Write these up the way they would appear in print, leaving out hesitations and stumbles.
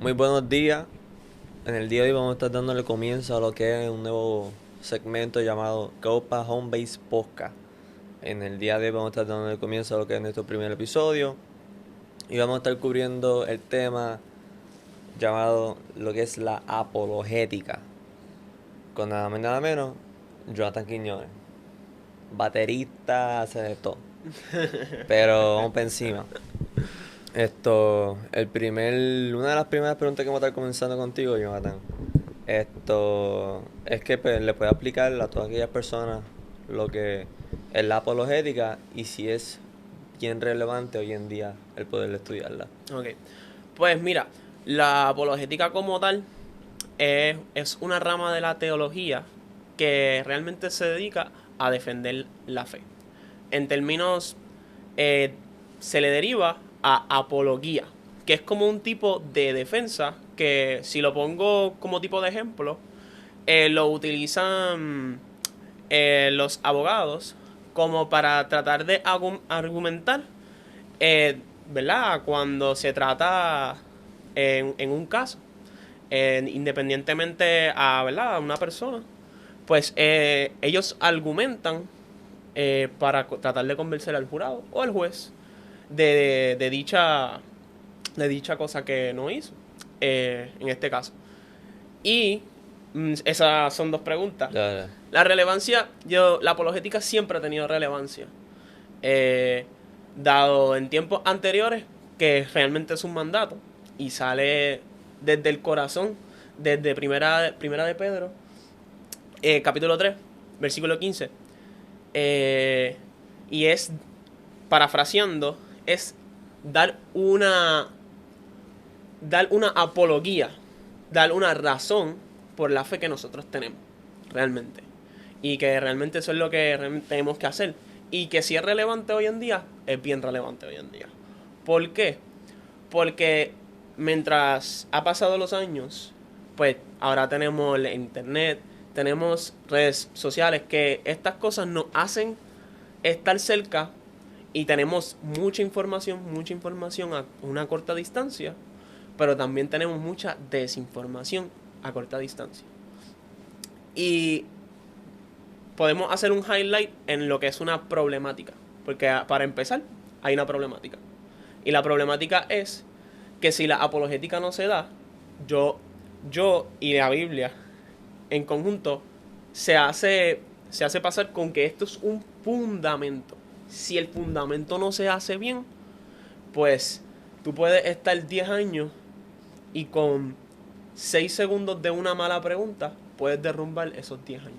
Muy buenos días. En el día de hoy vamos a estar dándole comienzo a lo que es un nuevo segmento llamado Copa Home Base Podcast. En el día de hoy vamos a estar dándole comienzo a lo que es nuestro primer episodio y vamos a estar cubriendo el tema llamado lo que es la apologética. Con nada más y nada menos, Jonathan Quiñones. Baterista, hace de todo. Pero vamos para encima. Una de las primeras preguntas que vamos a estar comenzando contigo, Jonathan. Es que pues, le puede aplicar a todas aquellas personas lo que es la apologética y si es bien relevante hoy en día el poder estudiarla. Ok, pues mira, la apologética como tal es una rama de la teología que realmente se dedica a defender la fe. En términos, se le deriva a apología, que es como un tipo de defensa que, si lo pongo como tipo de ejemplo, lo utilizan los abogados como para tratar de argumentar, ¿verdad? Cuando se trata en un caso, independientemente a, ¿verdad?, a una persona, pues ellos argumentan para tratar de convencer al jurado o al juez de dicha cosa que no hizo, en este caso. Y esas son dos preguntas. Ya. La relevancia, la apologética siempre ha tenido relevancia. Dado en tiempos anteriores que realmente es un mandato y sale desde el corazón, desde primera de Pedro, capítulo 3, versículo 15. Y es, parafraseando, es dar una apología, dar una razón por la fe que nosotros tenemos, realmente. Y que realmente eso es lo que tenemos que hacer. Y que si es relevante hoy en día, es bien relevante hoy en día. ¿Por qué? Porque mientras ha pasado los años, pues ahora tenemos el internet, tenemos redes sociales, que estas cosas nos hacen estar cerca y tenemos mucha información a una corta distancia, pero también tenemos mucha desinformación a corta distancia. Y podemos hacer un highlight en lo que es una problemática, porque para empezar hay una problemática. Y la problemática es que si la apologética no se da, yo y la Biblia en conjunto se hace pasar con que esto es un fundamento. Si el fundamento no se hace bien, pues tú puedes estar 10 años y con 6 segundos de una mala pregunta puedes derrumbar esos 10 años.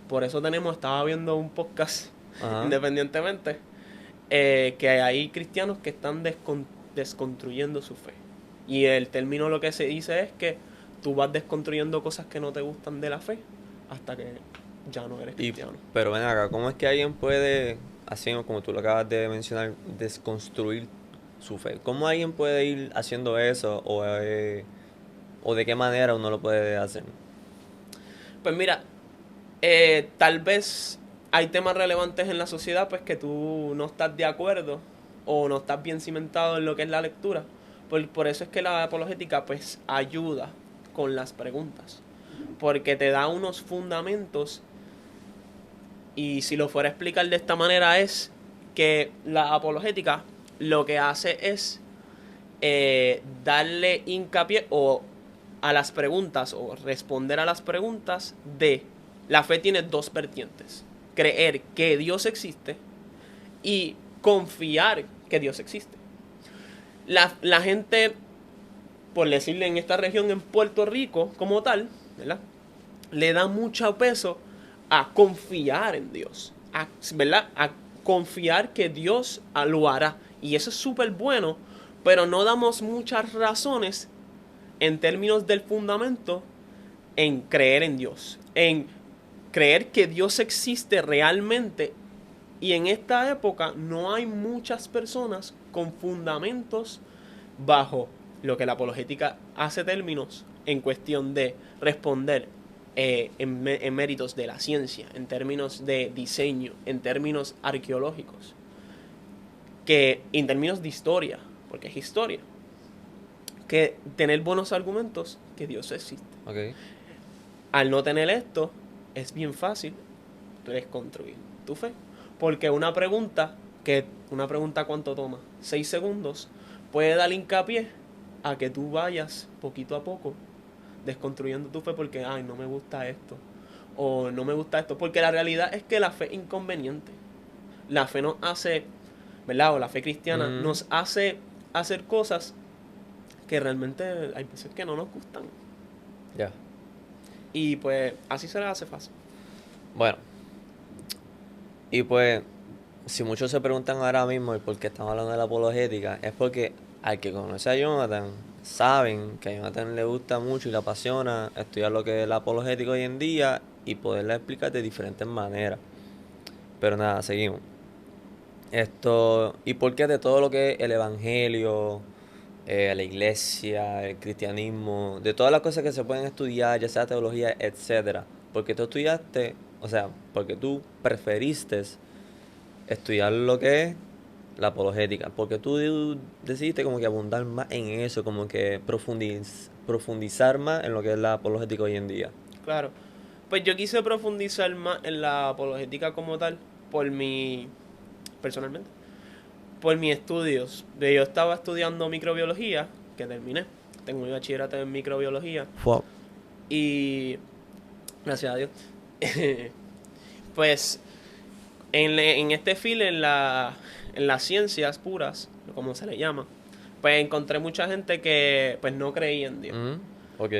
Por eso estaba viendo un podcast, Ajá. independientemente, que hay cristianos que están desconstruyendo su fe. Y el término lo que se dice es que tú vas desconstruyendo cosas que no te gustan de la fe hasta que ya no eres cristiano. Pero ven acá, ¿cómo es que alguien puede, así como tú lo acabas de mencionar, desconstruir su fe? ¿Cómo alguien puede ir haciendo eso o de qué manera uno lo puede hacer? Pues mira, tal vez hay temas relevantes en la sociedad pues que tú no estás de acuerdo o no estás bien cimentado en lo que es la lectura. Por eso es que la apologética pues ayuda con las preguntas, porque te da unos fundamentos. Y si lo fuera a explicar de esta manera, es que la apologética lo que hace es darle hincapié a las preguntas o responder a las preguntas de la fe. Tiene dos vertientes: creer que Dios existe y confiar que Dios existe. La gente, por decirle en esta región, en Puerto Rico como tal, ¿verdad?, le da mucho peso a confiar en Dios, ¿verdad?, a confiar que Dios lo hará. Y eso es súper bueno, pero no damos muchas razones en términos del fundamento en creer en Dios, en creer que Dios existe realmente. Y en esta época no hay muchas personas con fundamentos bajo lo que la apologética hace términos en cuestión de responder en méritos de la ciencia, en términos de diseño, en términos arqueológicos, que en términos de historia, porque es historia, que tener buenos argumentos que Dios existe. Ok. Al no tener esto, es bien fácil desconstruir tu fe. Porque una pregunta ¿cuánto toma? 6 segundos, puede dar hincapié a que tú vayas poquito a poco desconstruyendo tu fe porque, ay, no me gusta esto, o no me gusta esto. Porque la realidad es que la fe es inconveniente. La fe nos hace, ¿verdad? O la fe cristiana nos hace hacer cosas que realmente hay veces que no nos gustan. Ya. Y pues así se les hace fácil. Bueno. Y pues, si muchos se preguntan ahora mismo el por qué estamos hablando de la apologética, es porque al que conoce a Jonathan, saben que a Jonathan le gusta mucho y le apasiona estudiar lo que es la apologética hoy en día y poderla explicar de diferentes maneras. Pero nada, seguimos. ¿Y por qué de todo lo que es el evangelio, la iglesia, el cristianismo, de todas las cosas que se pueden estudiar, ya sea teología, etcétera? Porque tú estudiaste, o sea, porque tú preferiste estudiar lo que es la apologética, porque tú decidiste como que abundar más en eso, como que profundizar más en lo que es la apologética hoy en día. Claro. Pues yo quise profundizar más en la apologética como tal, personalmente, por mis estudios. Yo estaba estudiando microbiología, que terminé. Tengo mi bachillerato en microbiología. Wow. Y gracias a Dios. Pues en este fil, en las ciencias puras, como se le llama, pues encontré mucha gente que pues no creía en Dios. Ok.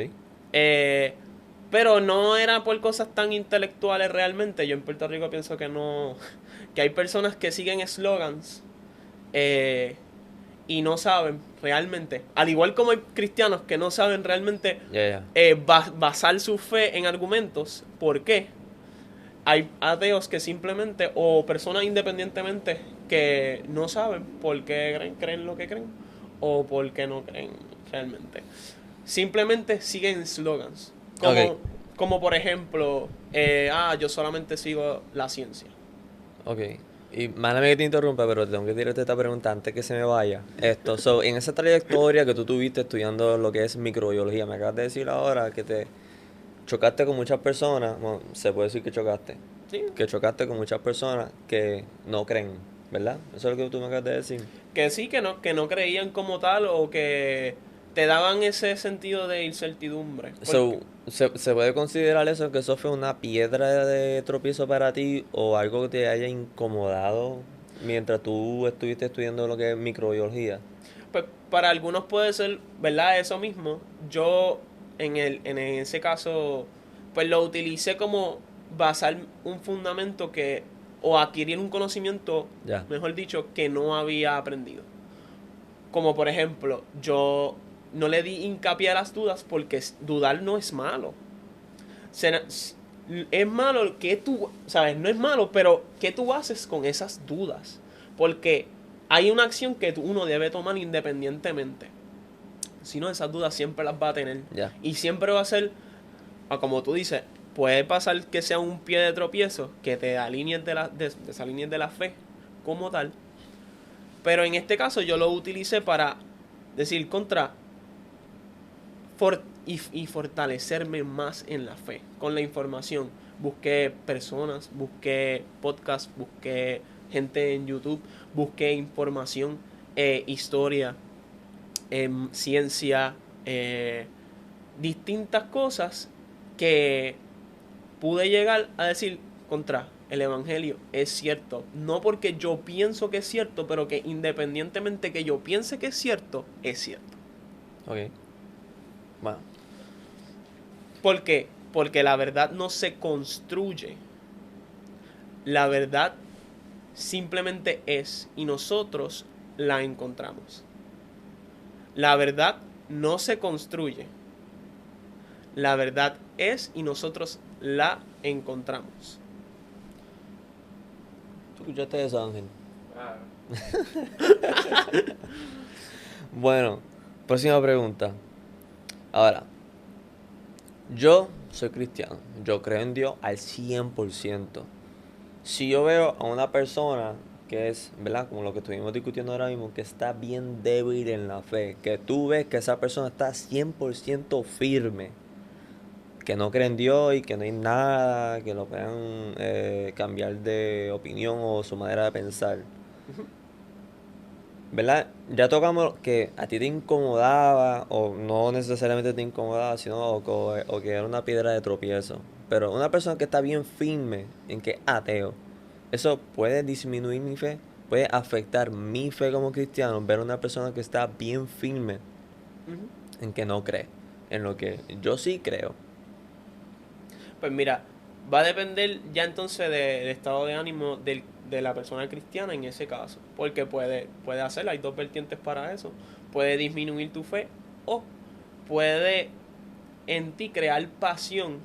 Pero no era por cosas tan intelectuales realmente. Yo en Puerto Rico pienso que no, que hay personas que siguen eslogans y no saben realmente, al igual como hay cristianos que no saben realmente basar su fe en argumentos. ¿Por qué? Hay ateos que simplemente, o personas independientemente, que no saben por qué creen lo que creen, o por qué no creen realmente. Simplemente siguen slogans. Como por ejemplo, yo solamente sigo la ciencia. Ok. Y mándame que te interrumpa, pero tengo que tirarte esta pregunta antes que se me vaya. En esa trayectoria que tú tuviste estudiando lo que es microbiología, me acabas de decir ahora que te chocaste con muchas personas, bueno, se puede decir que chocaste, ¿Sí? que chocaste con muchas personas que no creen, ¿verdad? Eso es lo que tú me acabas de decir. Que sí, que no creían como tal, o que te daban ese sentido de incertidumbre. ¿Se puede considerar eso, que eso fue una piedra de tropiezo para ti o algo que te haya incomodado mientras tú estuviste estudiando lo que es microbiología? Pues para algunos puede ser, ¿verdad? Eso mismo. Yo en ese caso, pues lo utilicé como basar un fundamento o adquirir un conocimiento, Ya. mejor dicho, que no había aprendido. Como por ejemplo, yo no le di hincapié a las dudas porque dudar no es malo. Es malo que tú, ¿sabes? No es malo, pero ¿qué tú haces con esas dudas? Porque hay una acción que uno debe tomar independientemente. Si no, esas dudas siempre las va a tener. Ya. Y siempre va a ser, como tú dices, puede pasar que sea un pie de tropiezo, que te desalinees de la fe como tal. Pero en este caso yo lo utilicé para decir y fortalecerme más en la fe con la información. Busqué personas, busqué podcasts, busqué gente en YouTube, busqué información, historia, ciencia, distintas cosas que pude llegar a decir el evangelio es cierto. No porque yo pienso que es cierto, pero que independientemente que yo piense que es cierto, es cierto. Ok. Bueno. ¿Por qué? Porque la verdad no se construye. La verdad simplemente es y nosotros la encontramos. La verdad no se construye. La verdad es y nosotros la encontramos. ¿Tú escuchaste eso, Ángel? Claro. Bueno, próxima pregunta. Ahora, yo soy cristiano, yo creo en Dios al 100%. Si yo veo a una persona que es, ¿verdad? Como lo que estuvimos discutiendo ahora mismo, que está bien débil en la fe, que tú ves que esa persona está 100% firme, que no cree en Dios y que no hay nada que lo puedan cambiar de opinión o su manera de pensar. Ujú. ¿Verdad? Ya tocamos que a ti te incomodaba, o no necesariamente te incomodaba, sino o que era una piedra de tropiezo. Pero una persona que está bien firme en que es ateo, eso puede disminuir mi fe, puede afectar mi fe como cristiano, ver a una persona que está bien firme Ujú. en que no cree, en lo que yo sí creo. Pues mira, va a depender ya entonces del estado de ánimo de la persona cristiana en ese caso. Porque puede hacerlo, hay dos vertientes para eso. Puede disminuir tu fe o puede en ti crear pasión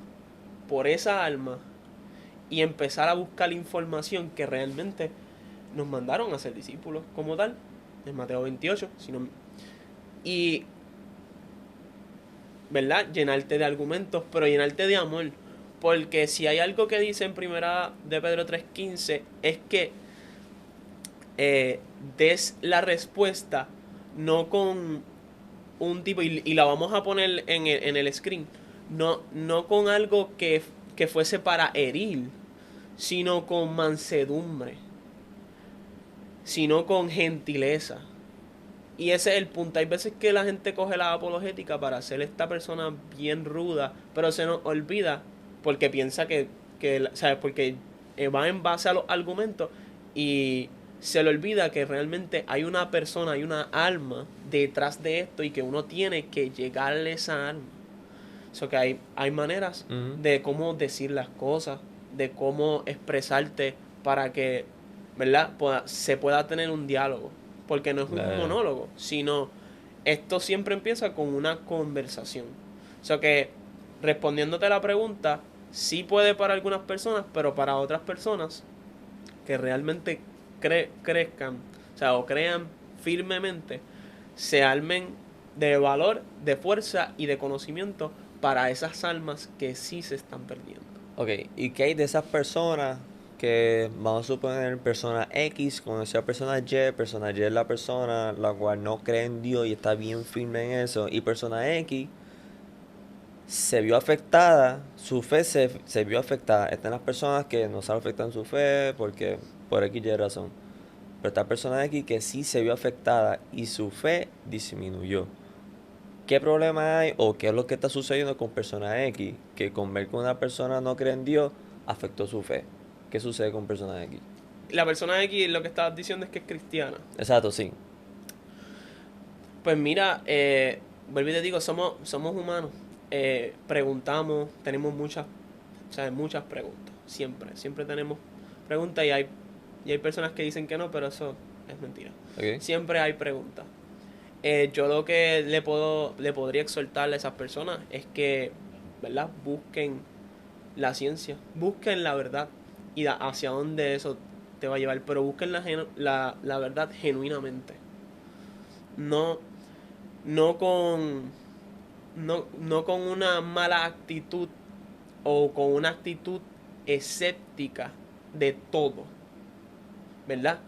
por esa alma y empezar a buscar información que realmente nos mandaron a ser discípulos como tal, en Mateo 28, y, ¿verdad? Llenarte de argumentos, pero llenarte de amor. Porque si hay algo que dice en primera de Pedro 3:15 es que des la respuesta no con un tipo, y la vamos a poner en el screen, no con algo que fuese para herir, sino con mansedumbre, sino con gentileza. Y ese es el punto. Hay veces que la gente coge la apologética para hacer esta persona bien ruda, pero se nos olvida porque piensa ¿sabes? Porque va en base a los argumentos y se le olvida que realmente hay una persona, hay una alma detrás de esto y que uno tiene que llegarle a esa alma. So que hay maneras Ujú. de cómo decir las cosas, de cómo expresarte para que, ¿verdad? Se pueda tener un diálogo. Porque no es un Eh, monólogo, sino esto siempre empieza con una conversación. O sea que, respondiéndote a la pregunta, sí puede para algunas personas, pero para otras personas que realmente crezcan, o sea, o crean firmemente, se armen de valor, de fuerza y de conocimiento para esas almas que sí se están perdiendo. ok, ¿y qué hay de esas personas que vamos a suponer persona X conoció a persona Y es la persona la cual no cree en Dios y está bien firme en eso, y persona X se vio afectada, su fe se vio afectada? Están las personas que no se afectan su fe porque por X y razón. Pero esta persona X que sí se vio afectada y su fe disminuyó. ¿Qué problema hay o qué es lo que está sucediendo con persona X? Que con ver que una persona no cree en Dios afectó su fe. ¿Qué sucede con persona X? La persona X lo que estabas diciendo es que es cristiana. Exacto, sí. Pues mira, vuelvo y te digo, somos humanos. Preguntamos, tenemos muchas preguntas. Siempre tenemos preguntas y hay personas que dicen que no, pero eso es mentira. Ok. Siempre hay preguntas. Yo lo que le podría exhortarle a esas personas es que, ¿verdad? Busquen la ciencia, busquen la verdad y hacia dónde eso te va a llevar, pero busquen la verdad genuinamente. No, no con, no con una mala actitud o con una actitud escéptica de todo, ¿verdad?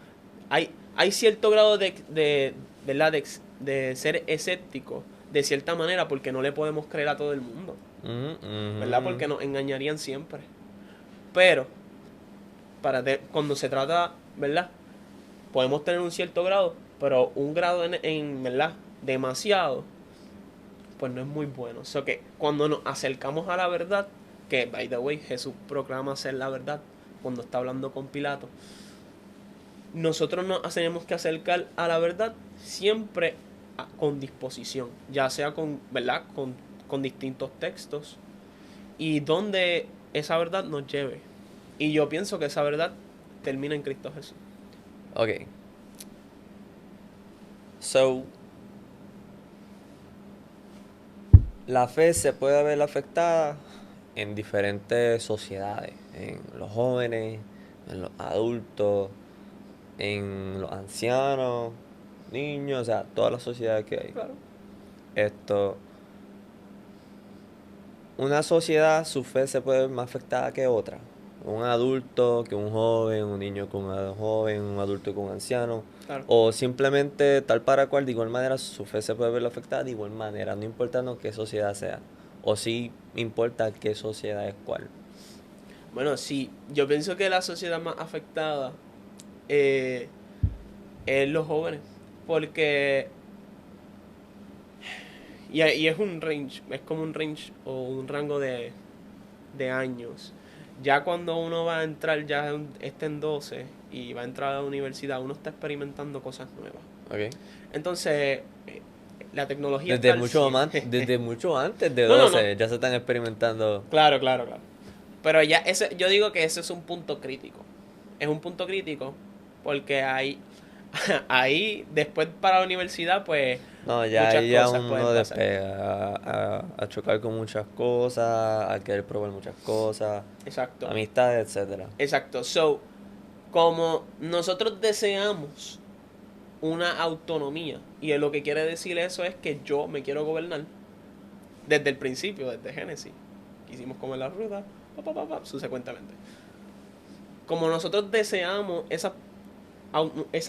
Hay cierto grado ¿verdad? De ser escéptico de cierta manera porque no le podemos creer a todo el mundo, Ujú, ¿verdad? ujú. Porque nos engañarían siempre. Pero cuando se trata, ¿verdad? Podemos tener un cierto grado, pero un grado ¿verdad? Demasiado, pues no es muy bueno. O sea que cuando nos acercamos a la verdad, que by the way, Jesús proclama ser la verdad cuando está hablando con Pilato, nosotros nos tenemos que acercar a la verdad siempre con disposición, ya sea ¿verdad? Con distintos textos y donde esa verdad nos lleve. Y yo pienso que esa verdad termina en Cristo Jesús. Ok. So, la fe se puede ver afectada en diferentes sociedades, en los jóvenes, en los adultos, en los ancianos, niños, o sea, todas las sociedades que hay. Claro. Esto, una sociedad, su fe se puede ver más afectada que otra. un adulto que un joven, un niño con un joven, un adulto con un anciano, Claro. o simplemente tal para cual, de igual manera su fe se puede ver afectada de igual manera, no importando qué sociedad sea, o sí importa qué sociedad es cuál. Bueno, sí, yo pienso que la sociedad más afectada eh, es los jóvenes, porque y es un range, es como un range o un rango de años. Ya cuando uno va a entrar, está en 12 y va a entrar a la universidad, uno está experimentando cosas nuevas. ¿Ok? Entonces, la tecnología está Desde al mucho, 100. desde mucho antes de No, no, no. 12 ya se están experimentando. Claro, claro, claro. Pero ya ese, yo digo que ese es un punto crítico. Es un punto crítico porque ahí después para la universidad, pues No, ya muchas ahí ya cosas pueden uno pasar. despega a chocar con muchas cosas, a querer probar muchas cosas, Exacto. amistades, etcétera. Exacto. So, como nosotros deseamos una autonomía, y lo que quiere decir eso es que yo me quiero gobernar desde el principio, desde Génesis. Quisimos comer la ruta, subsecuentemente. Como nosotros deseamos esa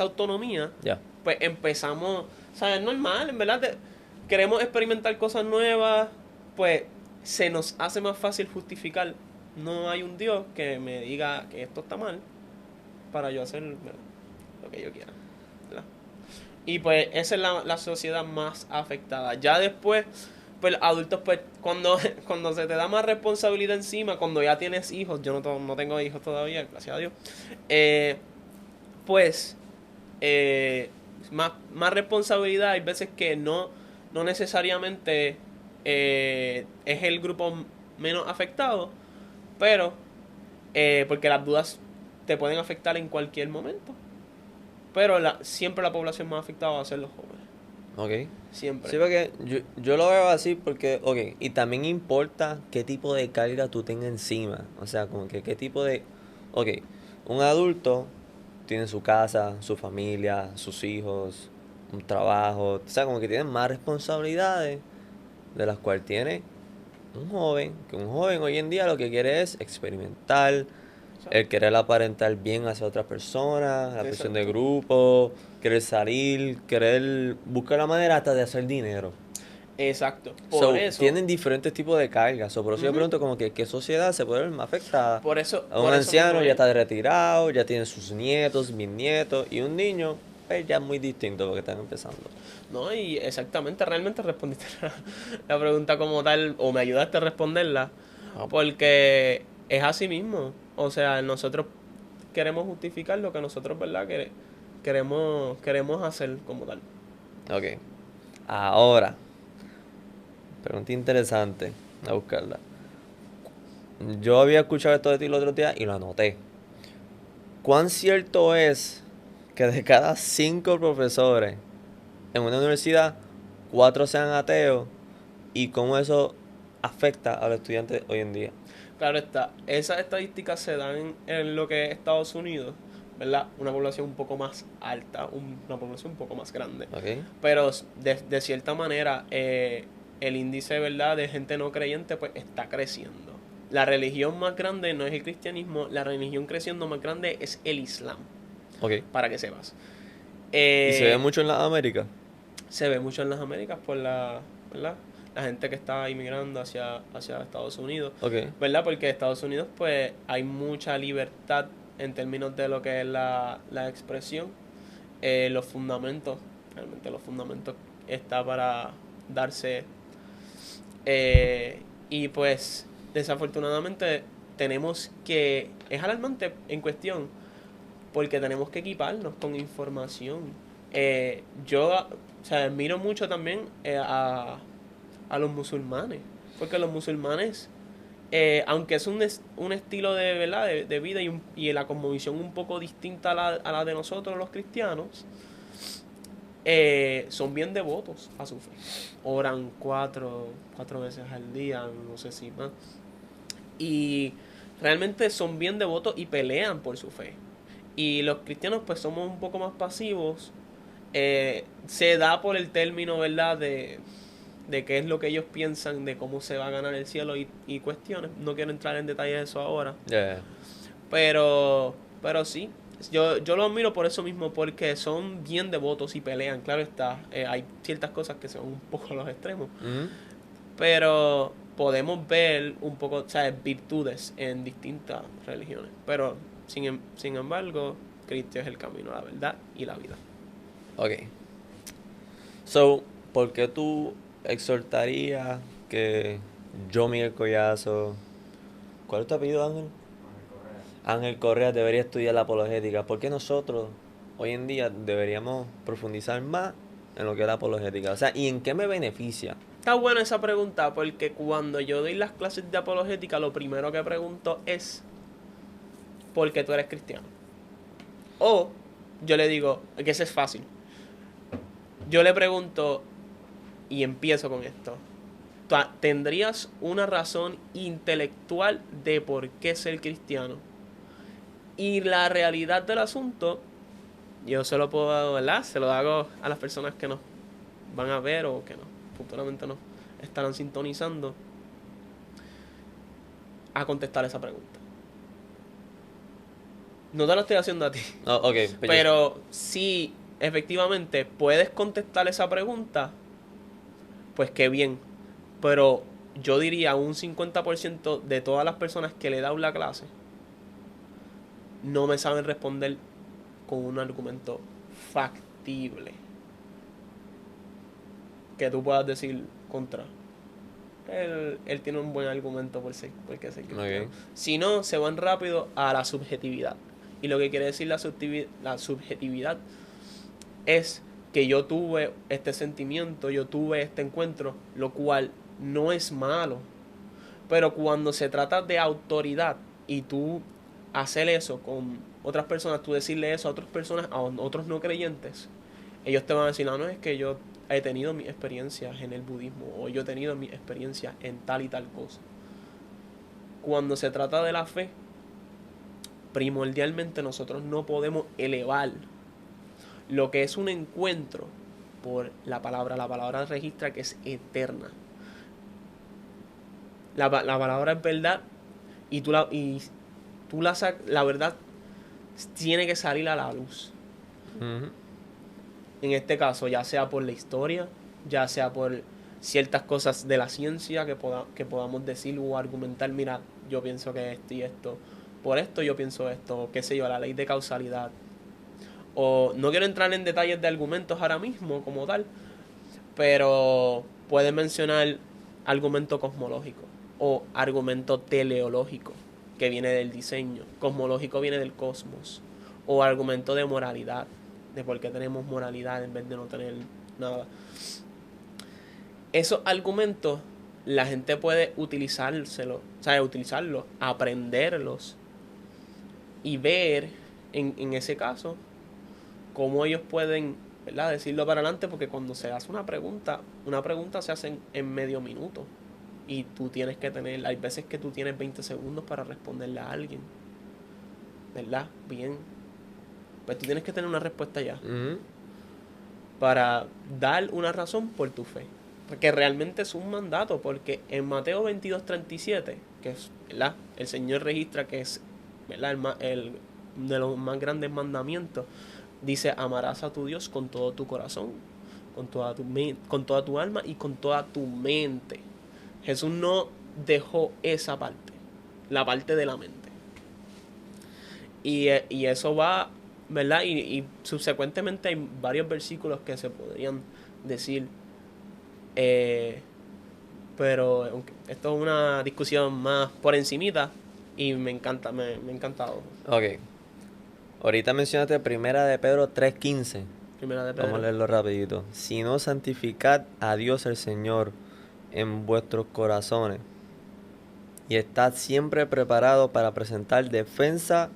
autonomía, Ya. pues empezamos, ¿sabes? Normal, en verdad. Queremos experimentar cosas nuevas, pues se nos hace más fácil justificar. No hay un Dios que me diga que esto está mal para yo hacer, ¿verdad?, lo que yo quiera, ¿verdad? Y pues esa es la sociedad más afectada. Ya después, pues adultos, pues cuando se te da más responsabilidad encima, cuando ya tienes hijos, yo no tengo hijos todavía, gracias a Dios, eh, pues más responsabilidad. Hay veces que no necesariamente es el grupo menos afectado, pero porque las dudas te pueden afectar en cualquier momento. Pero siempre la población más afectada va a ser los jóvenes. Ok. Siempre. Sí, porque yo lo veo así porque, ok, y también importa qué tipo de carga tú tengas encima. O sea, como que qué tipo de... Ok, un adulto tiene su casa, su familia, sus hijos, un trabajo. O sea, como que tiene más responsabilidades de las cuales tiene un joven. Que un joven hoy en día lo que quiere es experimentar, el querer aparentar bien hacia otras personas, la presión de Exacto. grupo, querer salir, querer buscar la manera hasta de hacer dinero. Exacto. Por So, eso. tienen diferentes tipos de cargas. So, por eso yo Ujú. pregunto como que qué sociedad se puede ver más afectada. A un Por eso mismo anciano ya es. está retirado, ya tiene sus nietos, bisnietos, y un niño, pues ya es muy distinto porque están empezando. No, y exactamente, realmente respondiste la pregunta como tal, o me ayudaste a responderla, Ah, porque es así mismo. O sea, nosotros queremos justificar lo que nosotros, ¿verdad?, queremos hacer como tal. ok. Ahora, pregunta interesante. A buscarla. Yo había escuchado esto de ti el otro día y lo anoté. ¿Cuán cierto es que de cada 5 profesores en una universidad, 4 sean ateos y cómo eso afecta a los estudiantes hoy en día? Claro está, esas estadísticas se dan en lo que es Estados Unidos, ¿verdad? Una población un poco más alta, una población un poco más grande. ¿Ok? Pero de cierta manera, el índice, ¿verdad?, de gente no creyente, pues está creciendo. La religión más grande no es el cristianismo, la religión creciendo más grande es el Islam, Ok. para que sepas. ¿Y se ve Eh, mucho en las Américas? Se ve mucho en las Américas por ¿verdad?, la gente que está inmigrando hacia Estados Unidos, Ok. ¿verdad? Porque en Estados Unidos pues hay mucha libertad en términos de lo que es la expresión, los fundamentos, realmente los fundamentos está para darse, y pues desafortunadamente es alarmante en cuestión, porque tenemos que equiparnos con información. Yo, o sea, admiro mucho también a los musulmanes, porque los musulmanes, aunque es un estilo de, ¿verdad?, de vida y la cosmovisión un poco distinta a la de nosotros los cristianos, son bien devotos a su fe. Oran cuatro veces al día, no sé si más. Y realmente son bien devotos y pelean por su fe. Y los cristianos pues somos un poco más pasivos. Se da por el término, ¿verdad?, de qué es lo que ellos piensan, de cómo se va a ganar el cielo y cuestiones. No quiero entrar en detalles de eso ahora. Yeah. Pero sí, yo lo admiro por eso mismo, porque son bien devotos y pelean. Claro está, hay ciertas cosas que son un poco los extremos, Ujú. pero podemos ver un poco, ¿sabes? Virtudes en distintas religiones. Pero, sin embargo, Cristo es el camino, la verdad y la vida. Ok. So, ¿por qué tú exhortarías que yo, Miguel Collazo, ¿cuál es tu apellido, Ángel? Ángel Correa debería estudiar la apologética. ¿Por qué nosotros hoy en día deberíamos profundizar más en lo que es la apologética? O sea, ¿y en qué me beneficia? Está buena esa pregunta, porque cuando yo doy las clases de apologética, lo primero que pregunto es ¿por qué tú eres cristiano? O yo le digo, que eso es fácil. Yo le pregunto y empiezo con esto. ¿Tendrías una razón intelectual de por qué ser cristiano? Y la realidad del asunto, yo se lo puedo, ¿verdad? Se lo hago a las personas que nos van a ver o que no, futuramente nos estarán sintonizando a contestar esa pregunta. No te lo estoy haciendo a ti. Oh, ok, Pero si efectivamente puedes contestar esa pregunta, pues qué bien. Pero yo diría un 50% de todas las personas que le he dado la clase no me saben responder con un argumento factible. Que tú puedas decir contra. Él tiene un buen argumento por qué ser cristiano. Ok. Si no, se van rápido a la subjetividad. Y lo que quiere decir la subjetividad es que yo tuve este sentimiento, yo tuve este encuentro, lo cual no es malo. Pero cuando se trata de autoridad y tú hacer eso con otras personas, tú decirle eso a otras personas, a otros no creyentes, ellos te van a decir, no, no, es que yo he tenido mis experiencias en el budismo o yo he tenido mis experiencias en tal y tal cosa. Cuando se trata de la fe, primordialmente nosotros no podemos elevar lo que es un encuentro por la palabra. La palabra registra que es eterna. La palabra es verdad y la verdad tiene que salir a la luz. Ujú. En este caso, ya sea por la historia, ya sea por ciertas cosas de la ciencia que podamos decir o argumentar, mira, yo pienso que esto y esto, por esto yo pienso esto, o qué sé yo, la ley de causalidad. O no quiero entrar en detalles de argumentos ahora mismo como tal, pero pueden mencionar argumento cosmológico o argumento teleológico, que viene del diseño. Cosmológico viene del cosmos. O argumento de moralidad, de por qué tenemos moralidad en vez de no tener nada. Esos argumentos la gente puede utilizarlos, aprenderlos y ver en ese caso cómo ellos pueden, ¿verdad?, decirlo para adelante, porque cuando se hace una pregunta se hace en medio minuto y tú tienes que tener, hay veces que tú tienes 20 segundos para responderle a alguien, ¿verdad? Bien, pues tú tienes que tener una respuesta ya Ujú. para dar una razón por tu fe, porque realmente es un mandato, porque en Mateo 22:37, que es, ¿verdad?, el Señor registra que es, ¿verdad?, el de los más grandes mandamientos. Dice, amarás a tu Dios con todo tu corazón, con toda tu alma y con toda tu mente. Jesús no dejó esa parte, la parte de la mente. Y eso va, ¿verdad? Y subsecuentemente hay varios versículos que se podrían decir, pero esto es una discusión más por encimita y me encanta, me ha encantado. Ok. Ahorita mencionaste Primera de Pedro 3:15. Primera de Vamos a Pedro. leerlo rapidito. Si no, santificad a Dios el Señor en vuestros corazones y estad siempre preparados para presentar defensa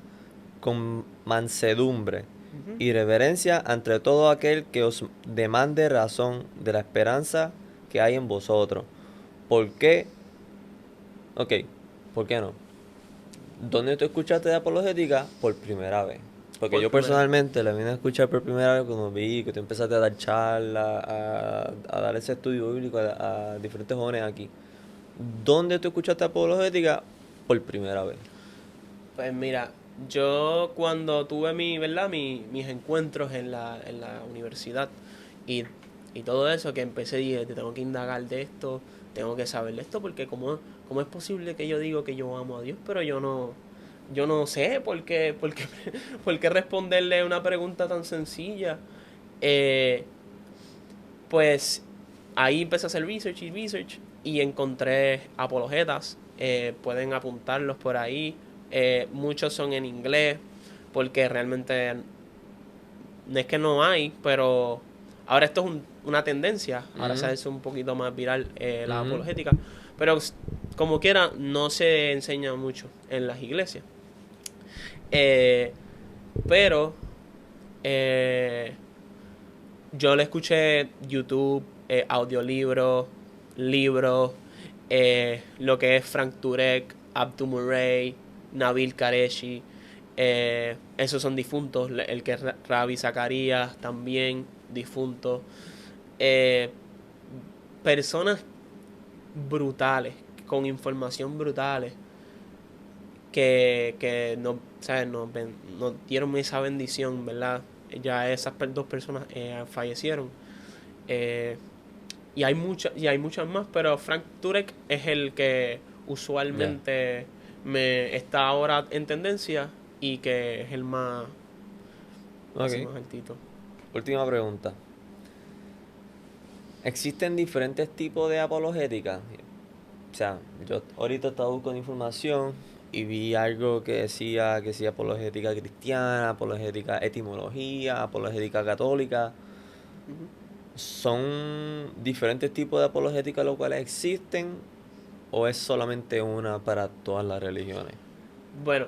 con mansedumbre Ujú. y reverencia ante todo aquel que os demande razón de la esperanza que hay en vosotros. ¿Por qué? Ok, ¿por qué no? ¿Dónde tú escuchaste de apologética? Por primera vez. Porque Por yo primera. personalmente la vine a escuchar por primera vez cuando vi que tú empezaste a dar charlas, a dar ese estudio bíblico a diferentes jóvenes aquí. ¿Dónde tú escuchaste apologética? Por primera vez. Pues mira, Yo cuando tuve ¿verdad? Mis encuentros en la universidad y, y todo eso, que empecé, dije, tengo que indagar de esto, tengo que saber de esto, porque cómo es posible que yo digo que yo amo a Dios, pero yo no sé por qué responderle una pregunta tan sencilla. Eh, pues ahí empecé a hacer research y encontré apologetas. Pueden apuntarlos por ahí. Muchos son en inglés porque realmente no es que no hay, pero ahora esto es una tendencia. Ahora se Ujú, hace un poquito más viral la ujú. apologética. Pero como quiera, no se enseña mucho en las iglesias. Eh, pero eh, yo le escuché YouTube, audiolibros, libros, lo que es Frank Turek, Abdul Murray, Nabil Qureshi, esos son difuntos, el que es Ravi Zacarías también difunto. Eh, Personas brutales, con información brutales, que no, ¿sabes? Nos dieron esa bendición, ¿verdad? Ya esas dos personas fallecieron. Eh, y hay muchas más, pero Frank Turek es el que Ya. usualmente me está ahora en tendencia y que es el más así Ok. más altito. Última pregunta. ¿Existen diferentes tipos de apologética? O sea, yo ahorita estaba buscando información y vi algo que decía que sí, apologética cristiana, apologética etimología, apologética católica. Ujú. ¿Son diferentes tipos de apologética los cuales existen o es solamente una para todas las religiones? Bueno,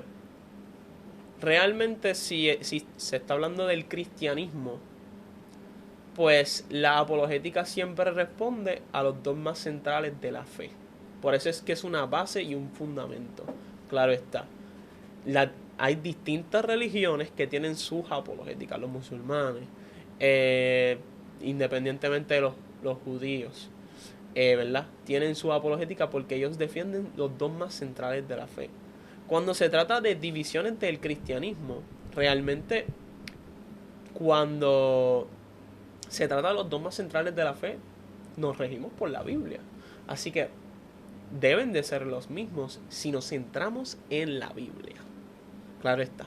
realmente si se está hablando del cristianismo, pues la apologética siempre responde a los dogmas centrales de la fe. Por eso es que es una base y un fundamento. Claro está. Hay distintas religiones que tienen sus apologéticas, los musulmanes, eh, independientemente de los judíos, ¿verdad? Tienen su apologética porque ellos defienden los dogmas centrales de la fe. Cuando se trata de divisiones del cristianismo, realmente cuando se trata de los dogmas centrales de la fe, nos regimos por la Biblia. Así que deben de ser los mismos si nos centramos en la Biblia. Claro está.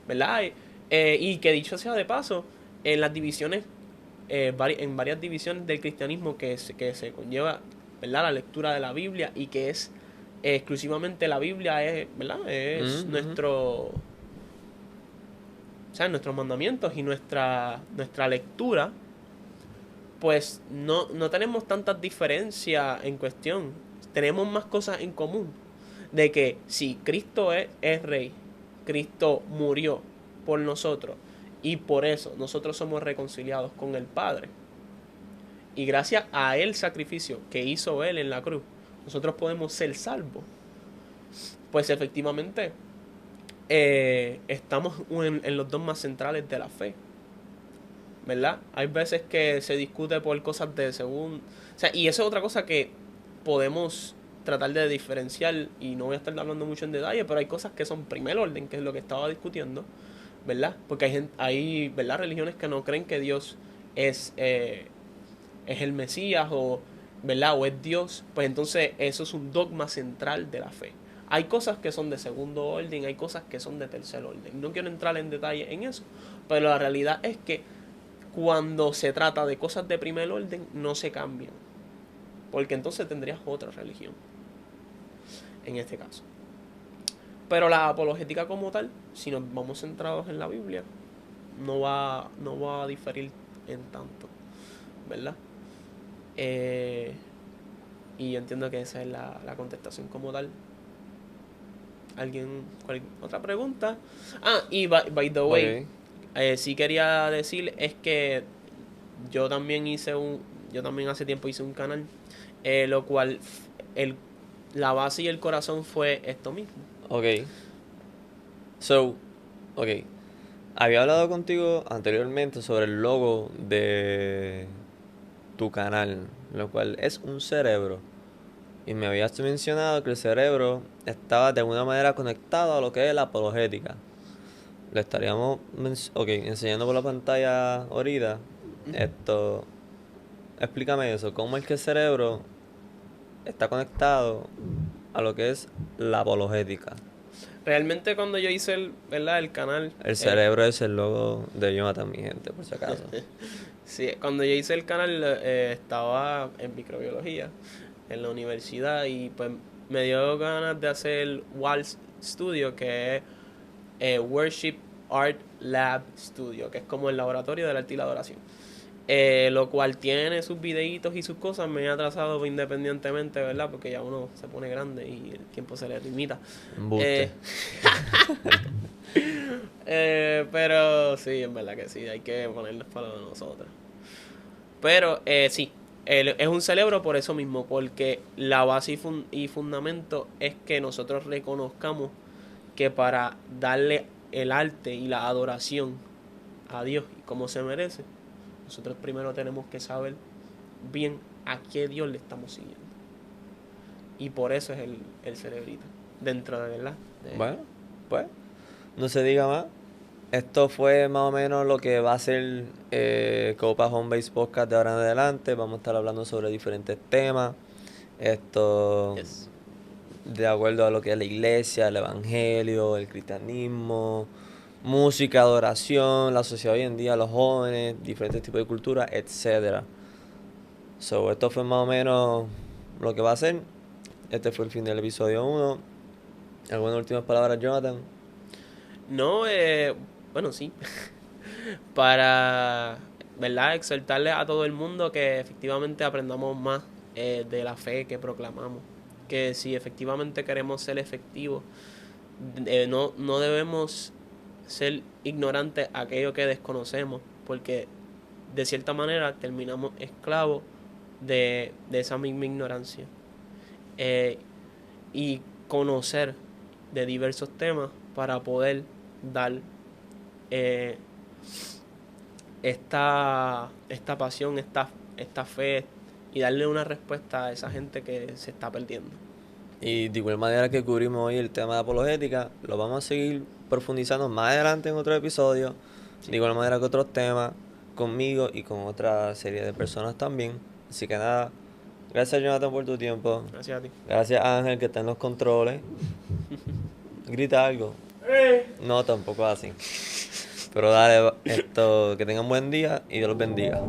¿Verdad? Y que dicho sea de paso, en las divisiones, en varias divisiones del cristianismo que se conlleva, ¿verdad? La lectura de la Biblia y que es exclusivamente la Biblia, ¿verdad? Es Ujú, ujú. nuestro, o sea, nuestros mandamientos y nuestra lectura, pues no tenemos tantas diferencias en cuestión. Tenemos más cosas en común. De que si Cristo es rey, Cristo murió por nosotros y por eso nosotros somos reconciliados con el Padre. Y gracias a el sacrificio que hizo Él en la cruz, nosotros podemos ser salvos. Pues efectivamente estamos en los dogmas centrales de la fe. ¿Verdad? Hay veces que se discute por cosas de según... O sea, y eso es otra cosa que podemos tratar de diferenciar, y no voy a estar hablando mucho en detalle, pero hay cosas que son primer orden, que es lo que estaba discutiendo, ¿verdad? Porque hay ¿verdad? Religiones que no creen que Dios es, es el Mesías o, ¿verdad? O es Dios, pues entonces eso es un dogma central de la fe. Hay cosas que son de segundo orden, hay cosas que son de tercer orden. No quiero entrar en detalle en eso, pero la realidad es que cuando se trata de cosas de primer orden, no se cambian. Porque entonces tendrías otra religión, en este caso. Pero la apologética como tal, si nos vamos centrados en la Biblia, no va a diferir en tanto, ¿verdad? Eh, y yo entiendo que esa es la contestación como tal. ¿Alguien? ¿Otra pregunta? Ah, y by the way, Ok. sí quería decir es que yo también yo también hace tiempo hice un canal, lo cual el, la base y el corazón fue esto mismo. Ok. So, ok. Había hablado contigo anteriormente sobre el logo de tu canal, lo cual es un cerebro. Y me habías mencionado que el cerebro estaba de alguna manera conectado a lo que es la apologética. le estaríamos enseñando por la pantalla ahorita. Explícame eso, ¿cómo es que el cerebro está conectado a lo que es la apologética? Realmente cuando yo hice ¿verdad? El canal... El cerebro es el logo de Jonathan, mi gente, por si acaso. Sí, cuando yo hice el canal estaba en microbiología en la universidad y pues me dio ganas de hacer Waltz Studio, que es Worship Art Lab Studio, que es como el laboratorio del arte y la adoración. Lo cual tiene sus videitos y sus cosas. Me he atrasado independientemente, ¿verdad? Porque ya uno se pone grande y el tiempo se le limita. Embuste. Pero sí, en verdad que sí, hay que ponernos para lo de nosotros. Pero sí, es un cerebro por eso mismo, porque la base y fundamento es que nosotros reconozcamos que para darle el arte y la adoración a Dios y como se merece, nosotros primero tenemos que saber bien a qué Dios le estamos siguiendo. Y por eso es el cerebrito, dentro de verdad. Bueno, pues, no se diga más. Esto fue más o menos lo que va a ser Copa Home Base Podcast de ahora en adelante. Vamos a estar hablando sobre diferentes temas. Yes. De acuerdo a lo que es la iglesia, el evangelio, el cristianismo, música, adoración, la sociedad hoy en día, los jóvenes, diferentes tipos de cultura, etcétera. Esto fue más o menos lo que va a ser. Este fue el fin del episodio 1. ¿Algunas últimas palabras, Jonathan? No, bueno, sí. Para, ¿verdad? Exhortarle a todo el mundo que efectivamente aprendamos más de la fe que proclamamos. Que si efectivamente queremos ser efectivos, no debemos ser ignorantes a aquello que desconocemos, porque de cierta manera terminamos esclavos de esa misma ignorancia. Y conocer de diversos temas para poder dar esta pasión, esta fe y darle una respuesta a esa gente que se está perdiendo. Y de igual manera que cubrimos hoy el tema de apologética, lo vamos a seguir profundizando más adelante en otro episodio, de igual manera que otros temas, conmigo y con otra serie de personas también. Así que nada, gracias Jonathan por tu tiempo. Gracias a ti. Gracias Ángel que está en los controles. Grita algo. No, tampoco así. Pero dale, que tengan buen día y Dios los bendiga.